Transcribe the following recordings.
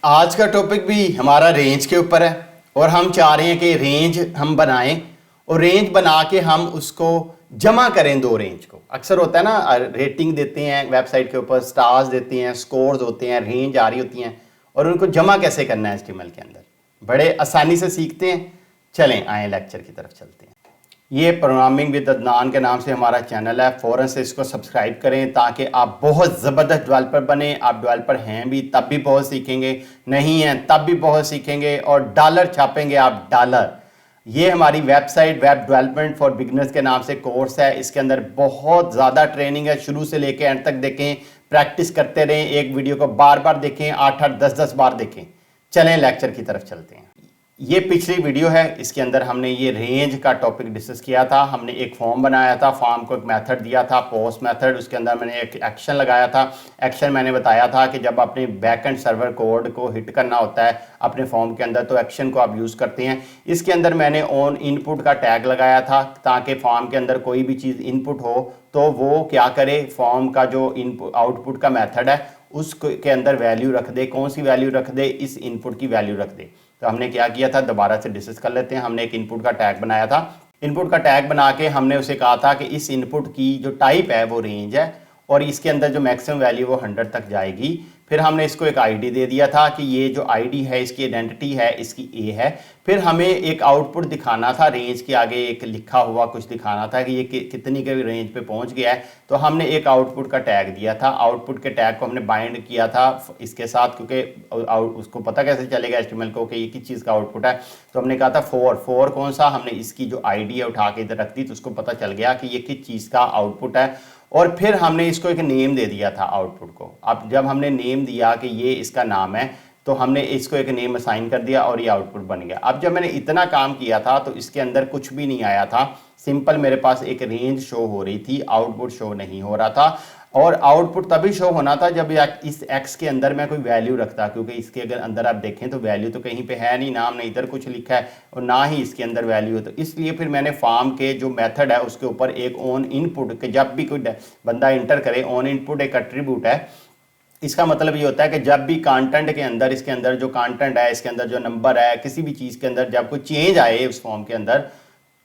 आज का टॉपिक भी हमारा रेंज के ऊपर है और हम चाह रहे हैं कि रेंज हम बनाएं और रेंज बना के हम उसको जमा करें दो रेंज को। अक्सर होता है ना, रेटिंग देते हैं वेबसाइट के ऊपर, स्टार्स देते हैं, स्कोर्स होते हैं, रेंज आ रही होती हैं और उनको जमा कैसे करना है एचटीएमएल के अंदर, बड़े आसानी से सीखते हैं। चलें आए लेक्चर की तरफ चलते हैं। ये प्रोग्रामिंग विद अदनान के नाम से हमारा चैनल है, फ़ौरन से इसको सब्सक्राइब करें ताकि आप बहुत ज़बरदस्त डेवलपर बने। आप डेवलपर हैं भी तब भी बहुत सीखेंगे, नहीं हैं तब भी बहुत सीखेंगे और डॉलर छापेंगे आप, डॉलर। ये हमारी website web development for beginners के नाम से कोर्स है। इसके अंदर बहुत ज़्यादा ट्रेनिंग है, शुरू से लेकर एंड तक देखें, प्रैक्टिस करते रहें, एक वीडियो को बार बार देखें, 8-8 10-10 बार देखें। चलें लेक्चर की तरफ चलते हैं। ये पिछली वीडियो है, इसके अंदर हमने ये रेंज का टॉपिक डिस्कस किया था। हमने एक फॉर्म बनाया था, फॉर्म को एक मेथड दिया था, पोस्ट मेथड। उसके अंदर मैंने एक एक्शन लगाया था। एक्शन मैंने बताया था कि जब अपने बैकएंड सर्वर कोड को हिट करना होता है अपने फॉर्म के अंदर तो एक्शन को आप यूज़ करते हैं। इसके अंदर मैंने ऑन इनपुट का टैग लगाया था ताकि फॉर्म के अंदर कोई भी चीज़ इनपुट हो तो वो क्या करे, फॉर्म का जो इनपुट आउटपुट का मेथड है उसके अंदर वैल्यू रख दे। कौन सी वैल्यू रख दे? इस इनपुट की वैल्यू रख दे। तो हमने क्या किया था, दोबारा से डिस्कस कर लेते हैं। हमने एक इनपुट का टैग बनाया था। इनपुट का टैग बना के हमने उसे कहा था कि इस इनपुट की जो टाइप है वो रेंज है और इसके अंदर जो मैक्सिमम वैल्यू वो 100 तक जाएगी। फिर हमने इसको एक आईडी दे दिया था कि ये जो आईडी है इसकी आइडेंटिटी है, इसकी ए है। फिर हमें एक आउटपुट दिखाना था, रेंज के आगे एक लिखा हुआ कुछ दिखाना था कि ये कितनी के रेंज पे पहुंच गया है। तो हमने एक आउटपुट का टैग दिया था। आउटपुट के टैग को हमने बाइंड किया था इसके साथ, क्योंकि उसको पता कैसे चलेगा एचटीएमएल को कि ये किस चीज़ का आउटपुट है। तो हमने कहा था फोर कौन सा, हमने इसकी जो आईडी है उठा के इधर रख दी तो उसको पता चल गया कि ये किस चीज़ का आउटपुट है। और फिर हमने इसको एक नेम दे दिया था आउटपुट को। अब जब हमने नेम दिया कि ये इसका नाम है तो हमने इसको एक नेम असाइन कर दिया और ये आउटपुट बन गया। अब जब मैंने इतना काम किया था तो इसके अंदर कुछ भी नहीं आया था, सिंपल मेरे पास एक रेंज शो हो रही थी, आउटपुट शो नहीं हो रहा था। और आउटपुट तभी शो होना था जब इस एक्स के अंदर मैं कोई वैल्यू रखता, क्योंकि इसके अगर अंदर आप देखें तो वैल्यू तो कहीं पे है नहीं, नाम नहीं इधर कुछ लिखा है और ना ही इसके अंदर वैल्यू है। तो इसलिए फिर मैंने फॉर्म के जो मेथड है उसके ऊपर एक ऑन इनपुट के, जब भी कोई बंदा इंटर करे, ऑन इनपुट एक एट्रीब्यूट है। इसका मतलब ये होता है कि जब भी कंटेंट के अंदर, इसके अंदर जो कंटेंट है, इसके अंदर जो नंबर है, किसी भी चीज़ के अंदर जब कोई चेंज आए उस फॉर्म के अंदर,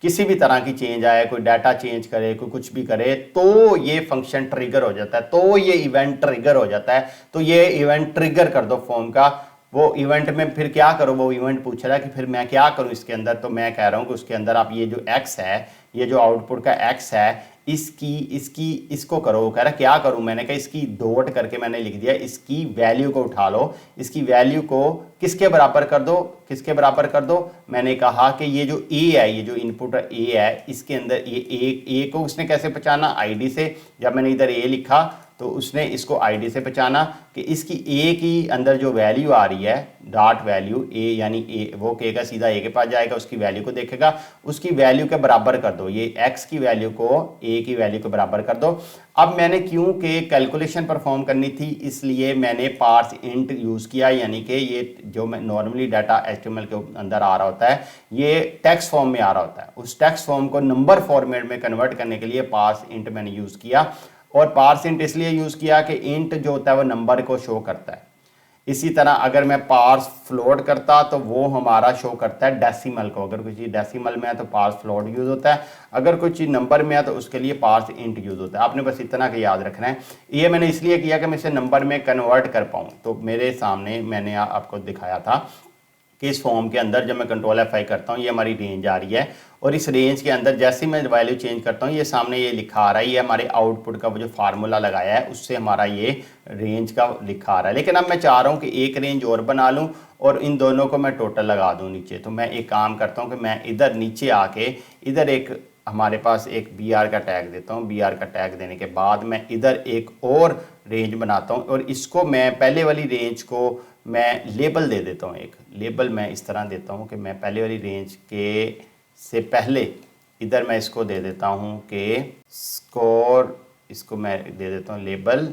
किसी भी तरह की चेंज आए, कोई डाटा चेंज करे, कोई कुछ भी करे, तो ये फंक्शन ट्रिगर हो जाता है, तो ये इवेंट ट्रिगर हो जाता है। तो ये इवेंट ट्रिगर कर दो फॉर्म का। वो इवेंट में फिर क्या करो, वो इवेंट पूछ रहा है कि फिर मैं क्या करूं इसके अंदर। तो मैं कह रहा हूं कि उसके अंदर आप ये जो एक्स है, ये जो आउटपुट का एक्स है, इसको करो। वो कह रहा क्या करूं, मैंने कहा इसकी डॉट करके मैंने लिख दिया, इसकी वैल्यू को उठा लो, इसकी वैल्यू को किसके बराबर कर दो, किसके बराबर कर दो। मैंने कहा कि ये जो ए है, ये जो इनपुट ए है, इसके अंदर ये ए को उसने कैसे पहचाना, आईडी से। जब मैंने इधर ए लिखा तो उसने इसको आईडी से पहचाना कि इसकी ए की अंदर जो वैल्यू आ रही है, डॉट वैल्यू ए, यानी ए, वो कहेगा सीधा ए के पास जाएगा, उसकी वैल्यू को देखेगा, उसकी वैल्यू के बराबर कर दो, ये एक्स की वैल्यू को ए की वैल्यू के बराबर कर दो। अब मैंने क्योंकि कैलकुलेशन परफॉर्म करनी थी इसलिए मैंने पार्स इंट यूज़ किया, यानी कि ये जो मैं नॉर्मली डाटा एचटीएमएल के अंदर आ रहा होता है ये टेक्स्ट फॉर्म में आ रहा होता है, उस टेक्स्ट फॉर्म को नंबर फॉर्मेट में कन्वर्ट करने के लिए पार्स इंट मैंने यूज़ किया। और पार्स इंट इसलिए यूज़ किया कि इंट जो होता है वो नंबर को शो करता है। इसी तरह अगर मैं पार्स फ्लोट करता तो वो हमारा शो करता है डेसिमल को। अगर कोई चीज़ डेसिमल में है तो पार्स फ्लोट यूज़ होता है, अगर कोई चीज़ नंबर में है तो उसके लिए पार्स इंट यूज़ होता है। आपने बस इतना कि याद रखना है। ये मैंने इसलिए किया कि मैं इसे नंबर में कन्वर्ट कर पाऊँ। तो मेरे सामने मैंने आपको दिखाया था कि इस फॉर्म के अंदर जब मैं कंट्रोल F5 करता हूँ ये हमारी रेंज आ रही है और इस रेंज के अंदर जैसे मैं वैल्यू चेंज करता हूँ ये सामने ये लिखा आ रहा है, ये हमारे आउटपुट का वो जो फार्मूला लगाया है उससे हमारा ये रेंज का लिखा आ रहा है। लेकिन अब मैं चाह रहा हूँ कि एक रेंज और बना लूँ और इन दोनों को मैं टोटल लगा दूँ नीचे। तो मैं एक काम करता हूँ कि मैं इधर नीचे आके इधर एक हमारे पास एक BR का टैग देता हूँ। BR का टैग देने के बाद मैं इधर एक और रेंज बनाता हूँ और इसको मैं पहले वाली रेंज को मैं लेबल दे देता हूँ। एक लेबल मैं इस तरह देता हूँ कि मैं पहले वाली रेंज के से पहले इधर मैं इसको दे देता हूँ कि स्कोर, इसको मैं दे देता हूँ लेबल,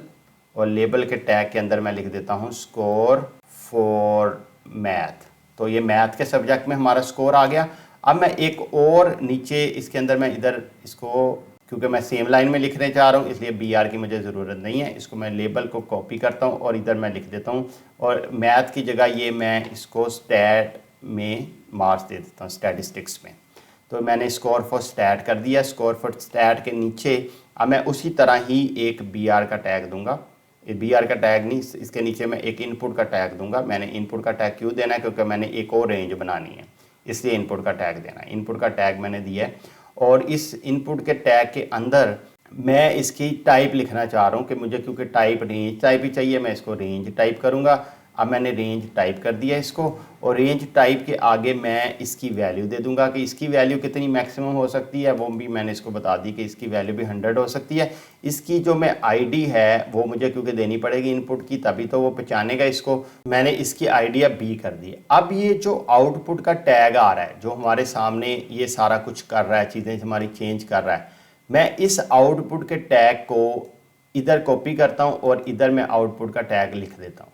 और लेबल के टैग के अंदर मैं लिख देता हूँ स्कोर फॉर मैथ। तो ये मैथ के सब्जेक्ट में हमारा स्कोर आ गया। अब मैं एक और नीचे इसके अंदर मैं इधर इसको क्योंकि मैं सेम लाइन में लिखने चाह रहा हूँ, इसलिए बी आर की मुझे ज़रूरत नहीं है। इसको मैं लेबल को कॉपी करता हूँ और इधर मैं लिख देता हूँ, और मैथ की जगह ये मैं इसको स्टैट में मार्क्स दे देता हूँ, स्टैटिस्टिक्स में। तो मैंने स्कोर फॉर स्टैट कर दिया। स्कोर फॉर स्टैट के नीचे अब मैं उसी तरह ही एक बी आर का टैग दूंगा। ये बी आर का टैग नहीं, इसके नीचे मैं एक इनपुट का टैग दूंगा। मैंने इनपुट का टैग क्यों देना है, क्योंकि मैंने एक और रेंज बनानी है, इसलिए इनपुट का टैग देना है। इनपुट का टैग मैंने दिया है, और इस इनपुट के टैग के अंदर मैं इसकी टाइप लिखना चाह रहा हूँ कि मुझे, क्योंकि टाइप रेंज टाइप ही चाहिए, मैं इसको रेंज टाइप करूँगा। अब मैंने रेंज टाइप कर दिया इसको, और रेंज टाइप के आगे मैं इसकी वैल्यू दे दूंगा कि इसकी वैल्यू कितनी मैक्सिमम हो सकती है, वो भी मैंने इसको बता दी कि इसकी वैल्यू भी 100 हो सकती है। इसकी जो मैं आईडी है वो मुझे क्योंकि देनी पड़ेगी इनपुट की, तभी तो वो पहचानेगा इसको। मैंने इसकी आईडी अब बी कर दी। अब ये जो आउटपुट का टैग आ रहा है, जो हमारे सामने ये सारा कुछ कर रहा है, चीज़ें हमारी चेंज कर रहा है, मैं इस आउटपुट के टैग को इधर कॉपी करता हूँ और इधर मैं आउटपुट का टैग लिख देता हूँ।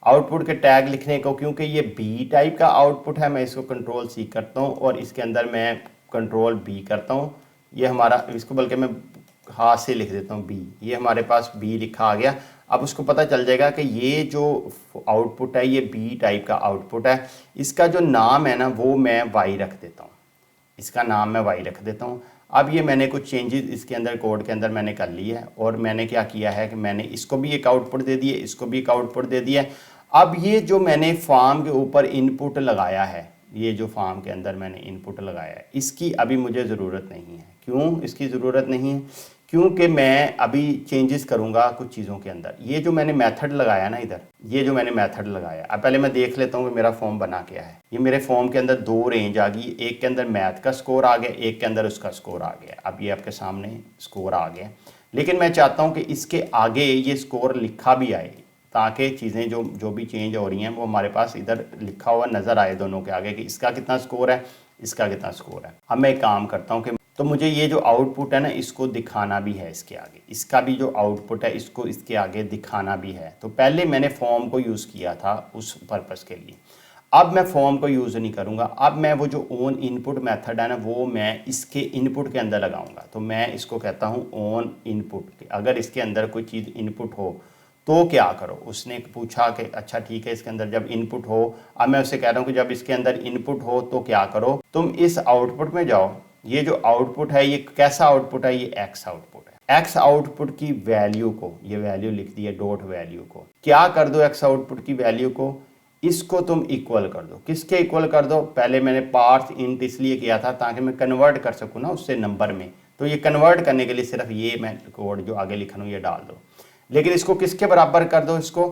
आउटपुट के टैग लिखने को, क्योंकि ये बी टाइप का आउटपुट है, मैं इसको कंट्रोल सी करता हूँ और इसके अंदर मैं कंट्रोल बी करता हूँ। ये हमारा, इसको बल्कि मैं हाथ से लिख देता हूँ बी, ये हमारे पास बी लिखा आ गया। अब उसको पता चल जाएगा कि ये जो आउटपुट है ये बी टाइप का आउटपुट है। इसका जो नाम है ना वो मैं वाई रख देता हूँ, इसका नाम मैं वाई रख देता हूँ। अब ये मैंने कुछ चेंजेस इसके अंदर कोड के अंदर मैंने कर लिए है, और मैंने क्या किया है कि मैंने इसको भी एक आउटपुट दे दिए, इसको भी एक आउटपुट दे दिया। अब ये जो मैंने फॉर्म के ऊपर इनपुट लगाया है, ये जो फॉर्म के अंदर मैंने इनपुट लगाया है, इसकी अभी मुझे ज़रूरत नहीं है। क्यों इसकी ज़रूरत नहीं है? क्योंकि मैं अभी चेंजेस करूंगा कुछ चीज़ों के अंदर। ये जो मैंने मेथड लगाया ना इधर, ये जो मैंने मेथड लगाया, अब पहले मैं देख लेता हूँ कि मेरा फॉर्म बना क्या है। ये मेरे फॉर्म के अंदर दो रेंज आ गई, एक के अंदर मैथ का स्कोर आ गया, एक के अंदर उसका स्कोर आ गया। अब ये आपके सामने स्कोर आ गया, लेकिन मैं चाहता हूँ कि इसके आगे ये स्कोर लिखा भी आए, ताकि चीज़ें जो भी चेंज हो रही हैं वो हमारे पास इधर लिखा हुआ नज़र आए दोनों के आगे कि इसका कितना स्कोर है, इसका कितना स्कोर है। अब मैं एक काम करता हूँ कि तो मुझे ये जो आउटपुट है ना इसको दिखाना भी है इसके आगे, इसका भी जो आउटपुट है इसको इसके आगे दिखाना भी है। तो पहले मैंने फॉर्म को यूज़ किया था उस पर्पज़ के लिए, अब मैं फॉर्म को यूज़ नहीं करूँगा। अब मैं वो जो ओन इनपुट मेथड है ना वो मैं इसके इनपुट के अंदर लगाऊंगा। तो मैं इसको कहता हूँ ओन इनपुट। अगर इसके अंदर कोई चीज़ इनपुट हो तो क्या करो। उसने पूछा कि अच्छा ठीक है, इसके अंदर जब इनपुट हो, अब मैं उससे कह रहा हूँ कि जब इसके अंदर इनपुट हो तो क्या करो, तुम इस आउटपुट में जाओ। ये जो आउटपुट है ये कैसा आउटपुट है, ये एक्स आउटपुट है। एक्स आउटपुट की वैल्यू को, ये वैल्यू लिख दी है डॉट वैल्यू को, क्या कर दो एक्स आउटपुट की वैल्यू को, इसको तुम इक्वल कर दो। किसके इक्वल कर दो? पहले मैंने पार्स इंट इसलिए किया था ताकि मैं कन्वर्ट कर सकूँ ना उससे नंबर में। तो ये कन्वर्ट करने के लिए सिर्फ ये मैं कोड जो आगे लिख रहा हूँ ये डाल दो, लेकिन इसको किसके बराबर कर दो इसको।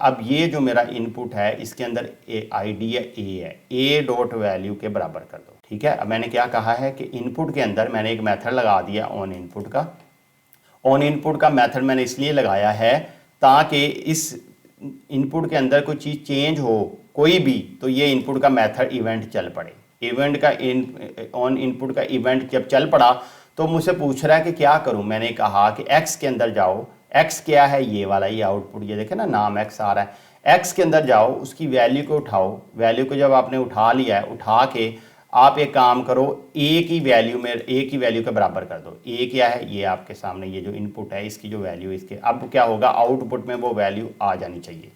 अब ये जो मेरा इनपुट है इसके अंदर आईडी है ए डॉट वैल्यू के बराबर कर दो। ठीक है, अब मैंने क्या कहा है कि इनपुट के अंदर मैंने एक मेथड लगा दिया ऑन इनपुट का। ऑन इनपुट का मेथड मैंने इसलिए लगाया है ताकि इस इनपुट के अंदर कोई चीज़ चेंज हो कोई भी, तो ये इनपुट का मेथड इवेंट चल पड़े। इवेंट का ऑन इनपुट का इवेंट जब चल पड़ा तो मुझसे पूछ रहा है कि क्या करूं। मैंने कहा कि एक्स के अंदर जाओ। एक्स क्या है? ये वाला, ये आउटपुट, ये देखे ना नाम एक्स आ रहा है। एक्स के अंदर जाओ, उसकी वैल्यू को उठाओ। वैल्यू को जब आपने उठा लिया है, उठा के आप एक काम करो, ए की वैल्यू में ए की वैल्यू के बराबर कर दो। ए क्या है? ये आपके सामने ये जो इनपुट है इसकी जो वैल्यू, इसके अब क्या होगा आउटपुट में वो वैल्यू आ जानी चाहिए।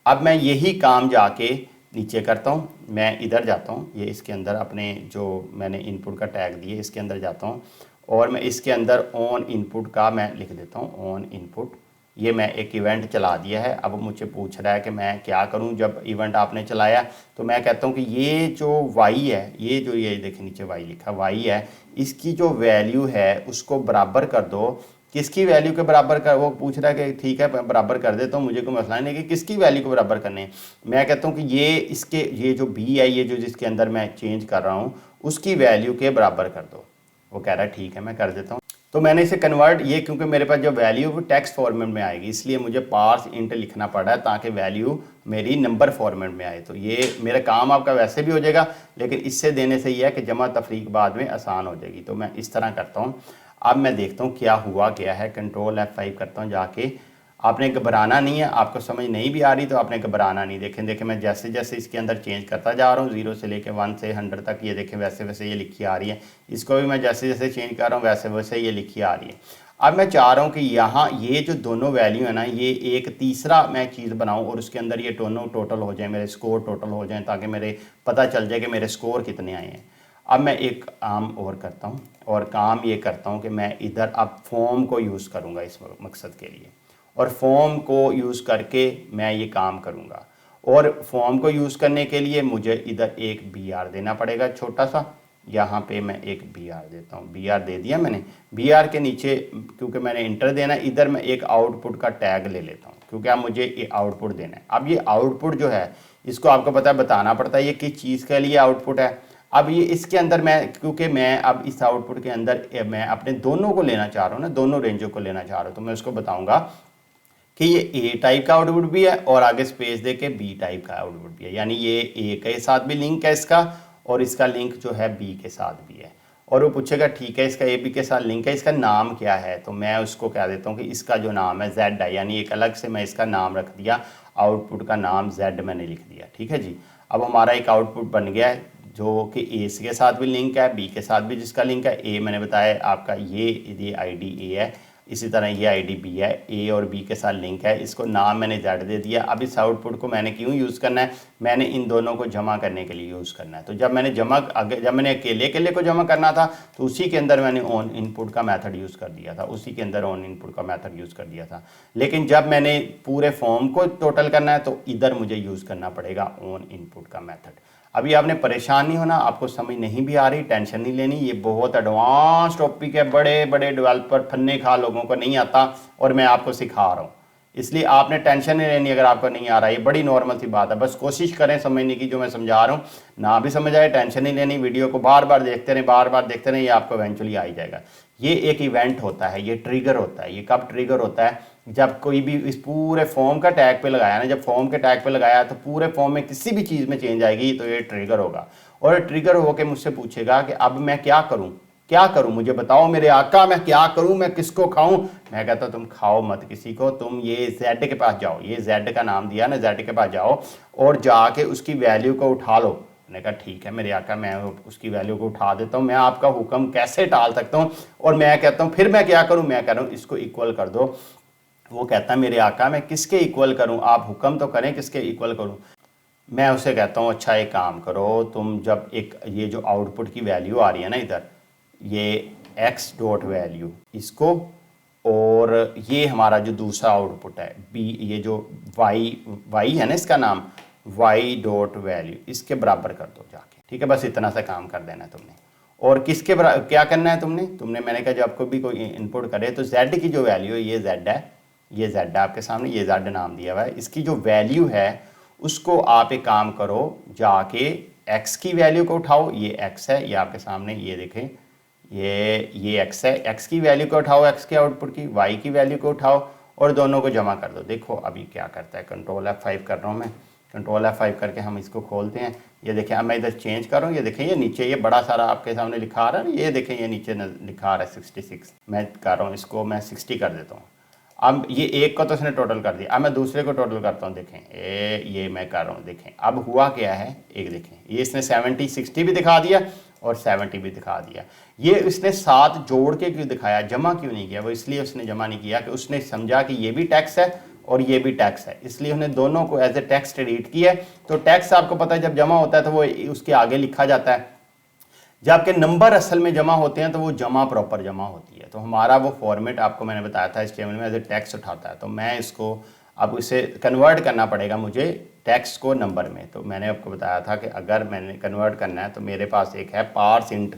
अब मैं यही काम जाके नीचे करता हूँ, मैं इधर जाता हूँ, ये इसके अंदर अपने जो मैंने इनपुट का टैग दिए इसके अंदर जाता हूँ और मैं इसके अंदर ऑन इनपुट का मैं लिख देता हूँ ऑन इनपुट। ये मैं एक इवेंट चला दिया है। अब मुझे पूछ रहा है कि मैं क्या करूं जब इवेंट आपने चलाया। तो मैं कहता हूं कि ये जो वाई है, ये जो ये देखिए नीचे वाई लिखा वाई है, इसकी जो वैल्यू है उसको बराबर कर दो। किसकी वैल्यू के बराबर कर, वो पूछ रहा है कि ठीक है बराबर कर देता हूँ, मुझे कोई मसला नहीं कि किसकी वैल्यू को बराबर करने। मैं कहता हूँ कि ये इसके ये जो बी है, ये जो जिसके अंदर मैं चेंज कर रहा हूँ उसकी वैल्यू के बराबर कर दो। वो कह रहा है ठीक है मैं कर देता हूँ। तो मैंने इसे कन्वर्ट, ये क्योंकि मेरे पास जो वैल्यू वो टेक्स्ट फॉर्मेट में आएगी इसलिए मुझे पार्स इंट लिखना पड़ा है ताकि वैल्यू मेरी नंबर फॉर्मेट में आए। तो ये मेरा काम आपका वैसे भी हो जाएगा, लेकिन इससे देने से ये है कि जमा तफरीक बाद में आसान हो जाएगी। तो मैं इस तरह करता हूँ। अब मैं देखता हूँ क्या हुआ क्या है। कंट्रोल F5 करता हूँ जाके। आपने घबराना नहीं है, आपको समझ नहीं भी आ रही तो आपने घबराना नहीं। देखें मैं जैसे जैसे इसके अंदर चेंज करता जा रहा हूँ 0 से लेके 1 से 100 तक, ये देखें वैसे वैसे ये लिखी आ रही है। इसको भी मैं जैसे जैसे चेंज कर रहा हूँ वैसे वैसे ये लिखी आ रही है। अब मैं चाह रहा हूँ कि यहाँ ये जो दोनों वैल्यू है ना, ये एक तीसरा मैं चीज़ बनाऊँ और उसके अंदर ये दोनों टोटल हो जाए, मेरे स्कोर टोटल हो जाए, ताकि मेरे पता चल जाए कि मेरे स्कोर कितने आए हैं। अब मैं एक काम और करता हूँ, और काम ये करता हूँ कि मैं इधर अब फॉर्म को यूज़ करूँगा इस मकसद के लिए, और फॉर्म को यूज़ करके मैं ये काम करूँगा। और फॉर्म को यूज़ करने के लिए मुझे इधर एक BR देना पड़ेगा छोटा सा। यहाँ पे मैं एक BR देता हूँ, BR दे दिया मैंने। BR के नीचे क्योंकि मैंने इंटर देना है, इधर मैं एक आउटपुट का टैग ले लेता हूँ, क्योंकि अब मुझे ये आउटपुट देना है। अब ये आउटपुट जो है इसको आपको पता है बताना पड़ता है ये किस चीज़ के लिए आउटपुट है। अब ये इसके अंदर मैं, क्योंकि मैं अब इस आउटपुट के अंदर मैं अपने दोनों को लेना चाह रहा हूँ ना, दोनों रेंजों को लेना चाह रहा हूँ, तो मैं उसको बताऊँगा कि ये A टाइप का आउटपुट भी है और आगे स्पेस दे के B टाइप का आउटपुट भी है। यानी ये A के साथ भी लिंक है इसका, और इसका लिंक जो है B के साथ भी है। और वो पूछेगा ठीक है इसका AB के साथ लिंक है, इसका नाम क्या है, तो मैं उसको कह देता हूँ कि इसका जो नाम है Z है। यानी एक अलग से मैं इसका नाम रख दिया, आउटपुट का नाम Z मैंने लिख दिया। ठीक है जी, अब हमारा एक आउटपुट बन गया है जो कि A के साथ भी लिंक है, B के साथ भी जिसका लिंक है। A मैंने बताया आपका ये ID A है, इसी तरह ये ID B है, A और B के साथ लिंक है, इसको नाम मैंने Z दे दिया। अब इस आउटपुट को मैंने क्यों यूज़ करना है, मैंने इन दोनों को जमा करने के लिए यूज़ करना है। तो जब मैंने अकेले को जमा करना था तो उसी के अंदर मैंने ऑन इनपुट का मेथड यूज़ कर दिया था, उसी के अंदर ऑन इनपुट का मेथड यूज़ कर दिया था। लेकिन जब मैंने पूरे फॉर्म को टोटल करना है तो इधर मुझे यूज़ करना पड़ेगा ऑन इनपुट का मेथड। अभी आपने परेशान नहीं होना, आपको समझ नहीं भी आ रही टेंशन नहीं लेनी, ये बहुत एडवांस टॉपिक है, बड़े बड़े डेवलपर फन्ने खा लोगों को नहीं आता और मैं आपको सिखा रहा हूँ, इसलिए आपने टेंशन नहीं लेनी अगर आपको नहीं आ रहा। ये बड़ी नॉर्मल सी बात है, बस कोशिश करें समझने की जो मैं समझा रहा हूँ। ना भी समझ आए टेंशन नहीं लेनी, वीडियो को बार बार देखते रहें, बार बार देखते रहें, ये आपको इवेंचुअली आ ही जाएगा। ये एक इवेंट होता है, ये ट्रिगर होता है। ये कब ट्रिगर होता है, जब कोई भी इस पूरे फॉर्म का टैग पे लगाया ना, जब फॉर्म के टैग पे लगाया तो पूरे फॉर्म में किसी भी चीज़ में चेंज आएगी तो ये ट्रिगर होगा। और ट्रिगर होकर मुझसे पूछेगा कि अब मैं क्या करूँ, क्या करूं, मुझे बताओ मेरे आका, मैं क्या करूं, मैं किसको खाऊं। मैं कहता तुम खाओ मत किसी को, तुम ये Z के पास जाओ, ये Z का नाम दिया ना, Z के पास जाओ और जाके उसकी वैल्यू को उठा लो। मैंने कहा ठीक है मेरे आका, मैं उसकी वैल्यू को उठा देता हूं, मैं आपका हुक्म कैसे टाल सकता हूं। और मैं कहता हूं फिर मैं क्या करूं, मैं कह रहा हूं इसको इक्वल कर दो। वो कहता है मेरे आका मैं किसके इक्वल करूं, आप हुक्म तो करें किसके इक्वल करूं। मैं उसे कहता हूं अच्छा एक काम करो, तुम जब एक ये जो आउटपुट की वैल्यू आ रही है ना इधर, ये x डॉट वैल्यू इसको, और ये हमारा जो दूसरा आउटपुट है b, ये जो y है ना इसका नाम, y डॉट वैल्यू, इसके बराबर कर दो जाके। ठीक है, बस इतना सा काम कर देना है तुमने। और किसके क्या करना है तुमने मैंने कहा जब कोई भी कोई इनपुट करे तो z की जो वैल्यू है ये z है, ये z है आपके सामने, ये z नाम दिया हुआ है। इसकी जो वैल्यू है उसको आप एक काम करो, जाके x की वैल्यू को उठाओ, ये x है, ये आपके सामने, ये देखें ये x है, x की वैल्यू को उठाओ, x के आउटपुट की, y की वैल्यू को उठाओ और दोनों को जमा कर दो। देखो अभी क्या करता है, कंट्रोल F5 कर रहा हूँ मैं, कंट्रोल F5 करके हम इसको खोलते हैं। ये देखें अब मैं इधर चेंज कर रहा हूँ, ये देखें ये नीचे ये बड़ा सारा आपके सामने लिखा आ रहा है, ये देखें ये नीचे लिखा आ रहा है 66। मैं कर रहा हूँ इसको, मैं 60 कर देता हूँ। अब ये एक को तो उसने टोटल कर दिया, अब मैं दूसरे को टोटल करता हूँ। देखें ये मैं कर रहा हूँ, देखें अब हुआ क्या है, एक देखें ये इसने 70 60 भी दिखा दिया और 70 भी दिखा दिया। ये इसने साथ जोड़ के क्यों दिखाया, जमा क्यों नहीं किया, वो इसलिए उसने जमा नहीं किया कि उसने समझा कि ये भी टैक्स है और ये भी टैक्स है, इसलिए उन्हें दोनों को एज ए टैक्स ट्रीट किया है। तो टैक्स आपको पता है जब जमा होता है तो वो उसके आगे लिखा जाता है, जबकि नंबर असल में जमा होते हैं तो वो जमा प्रॉपर जमा होती है। तो हमारा वो फॉर्मेट आपको मैंने बताया था इस टेबल में एज ए टैक्स उठाता है, तो मैं इसको अब इसे कन्वर्ट करना पड़ेगा मुझे टैक्स को नंबर में। तो मैंने आपको बताया था कि अगर मैंने कन्वर्ट करना है तो मेरे पास एक है पार्स इंट,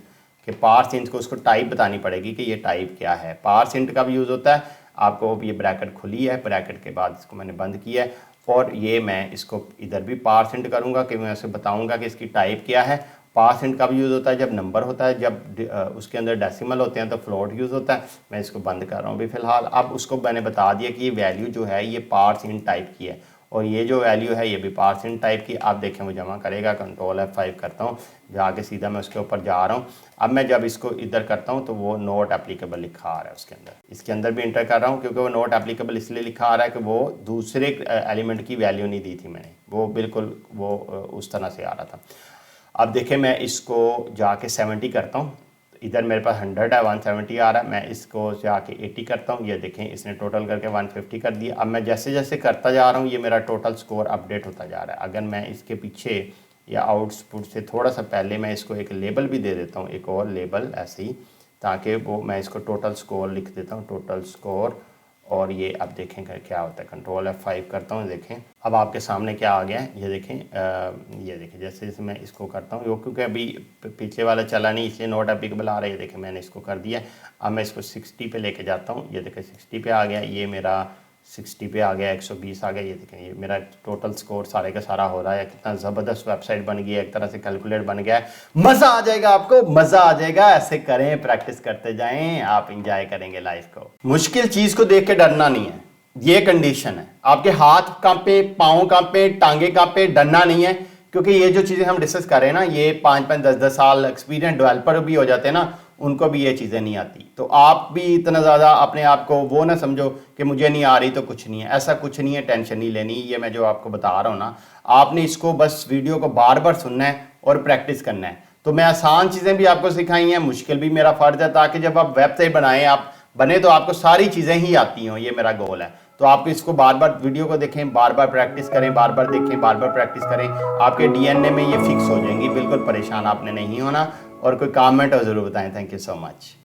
कि पार्स इंट को उसको टाइप बतानी पड़ेगी कि ये टाइप क्या है। पार्स इंट का भी यूज़ होता है, आपको ये ब्रैकेट खुली है, ब्रैकेट के बाद इसको मैंने बंद किया है और ये मैं इसको इधर भी पार्स इंट करूँगा कि मैं उसे बताऊँगा कि इसकी टाइप क्या है। पार्स इंट का भी यूज़ होता है जब नंबर होता है, जब उसके अंदर डेसिमल होते हैं तो फ्लोट यूज़ होता है। मैं इसको बंद कर रहा हूँ अभी फ़िलहाल। अब उसको मैंने बता दिया कि ये वैल्यू जो है ये पार्स इंट टाइप की है और ये जो वैल्यू है ये भी पार्सिंग टाइप की। आप देखें वो जमा करेगा। कंट्रोल F5 करता हूँ, जाके सीधा मैं उसके ऊपर जा रहा हूँ। अब मैं जब इसको इधर करता हूँ तो वो नॉट एप्लीकेबल लिखा आ रहा है उसके अंदर। इसके अंदर भी इंटर कर रहा हूँ क्योंकि वो नॉट एप्लीकेबल इसलिए लिखा आ रहा है कि वो दूसरे एलिमेंट की वैल्यू नहीं दी थी मैंने, वो बिल्कुल वो उस तरह से आ रहा था। अब देखें मैं इसको जाके 70 करता हूँ, इधर मेरे पास 100 है, 170 आ रहा है। मैं इसको जाके 80 करता हूँ, ये देखें इसने टोटल करके 150 कर दिया। अब मैं जैसे जैसे करता जा रहा हूँ ये मेरा टोटल स्कोर अपडेट होता जा रहा है। अगर मैं इसके पीछे या आउटपुट से थोड़ा सा पहले मैं इसको एक लेबल भी दे देता हूँ, एक और लेबल ऐसे ही, ताकि वो मैं इसको टोटल स्कोर लिख देता हूँ, टोटल स्कोर। और ये अब देखें क्या होता है। कंट्रोल F5 करता हूँ, देखें अब आपके सामने क्या आ गया है। ये देखें ये देखें जैसे जैसे मैं इसको करता हूँ, वो क्योंकि अभी पिछले वाला चला नहीं इसलिए नॉट एप्लीकेबल आ रहा है। ये देखें मैंने इसको कर दिया। अब मैं इसको 60 पे लेके जाता हूँ, ये देखें 60 पे आ गया, ये मेरा 60 पे आ गया, 120 आ गया। ये देखें ये मेरा टोटल स्कोर सारे का सारा हो रहा है। कितना ज़बरदस्त वेबसाइट बन गई है, एक तरह से कैलकुलेट बन गया है। मज़ा आ जाएगा, आपको मज़ा आ जाएगा। ऐसे करें, प्रैक्टिस करते जाएं, आप इंजॉय करेंगे लाइफ को। मुश्किल चीज़ को देख के डरना नहीं है, ये कंडीशन है। आपके हाथ कांपे, पाँव कांपे, टांगे कांपे, डरना नहीं है, क्योंकि ये जो चीज़ें हम डिस्कस कर रहे हैं ना, ये 5-5, 10-10 साल एक्सपीरियंस डेवलपर भी हो जाते हैं ना, उनको भी ये चीज़ें नहीं आती। तो आप भी इतना ज़्यादा अपने आप को वो ना समझो कि मुझे नहीं आ रही तो कुछ नहीं है, ऐसा कुछ नहीं है, टेंशन नहीं लेनी। ये मैं जो आपको बता रहा हूँ ना, आपने इसको बस वीडियो को बार बार सुनना है और प्रैक्टिस करना है। तो मैं आसान चीज़ें भी आपको सिखाई हैं, मुश्किल भी मेरा फ़र्ज है, ताकि जब आप वेबसाइट बनाएं आप बने तो आपको सारी चीज़ें ही आती हों, ये मेरा गोल है। तो आप इसको बार बार वीडियो को देखें, बार बार प्रैक्टिस करें, बार बार देखें, बार बार प्रैक्टिस करें, आपके डीएनए में ये फिक्स हो जाएंगी। बिल्कुल परेशान आपने नहीं होना। और कोई कमेंट हो ज़रूर बताएं। Thank you so much.